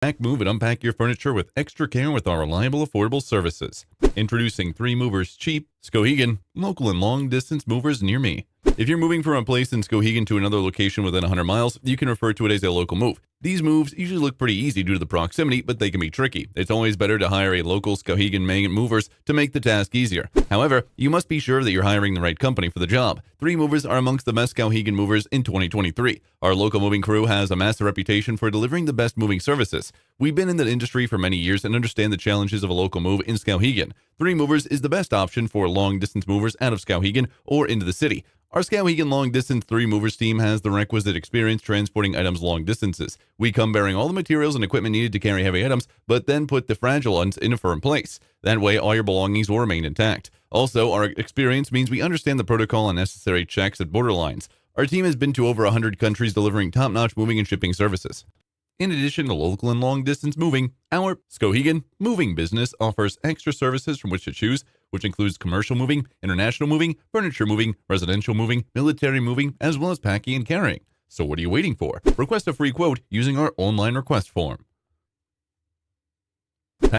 Pack, move, and unpack your furniture with extra care with our reliable, affordable services. Introducing 3 Movers Cheap, Skowhegan, local and long-distance movers near me. If you're moving from a place in Skowhegan to another location within 100 miles, you can refer to it as a local move. These moves usually look pretty easy due to the proximity, but they can be tricky. It's always better to hire a local Skowhegan, Maine movers to make the task easier. However, you must be sure that you're hiring the right company for the job. 3 Movers are amongst the best Skowhegan movers in 2023. Our local moving crew has a massive reputation for delivering the best moving services. We've been in the industry for many years and understand the challenges of a local move in Skowhegan. 3 Movers is the best option for long-distance movers out of Skowhegan or into the city. Our Skowhegan long-distance 3 Movers team has the requisite experience transporting items long distances. We come bearing all the materials and equipment needed to carry heavy items, but then put the fragile ones in a firm place. That way, all your belongings will remain intact. Also, our experience means we understand the protocol and necessary checks at border lines. Our team has been to over 100 countries delivering top-notch moving and shipping services. In addition to local and long-distance moving, our Skowhegan moving business offers extra services from which to choose, which includes commercial moving, international moving, furniture moving, residential moving, military moving, as well as packing and carrying. So what are you waiting for? Request a free quote using our online request form.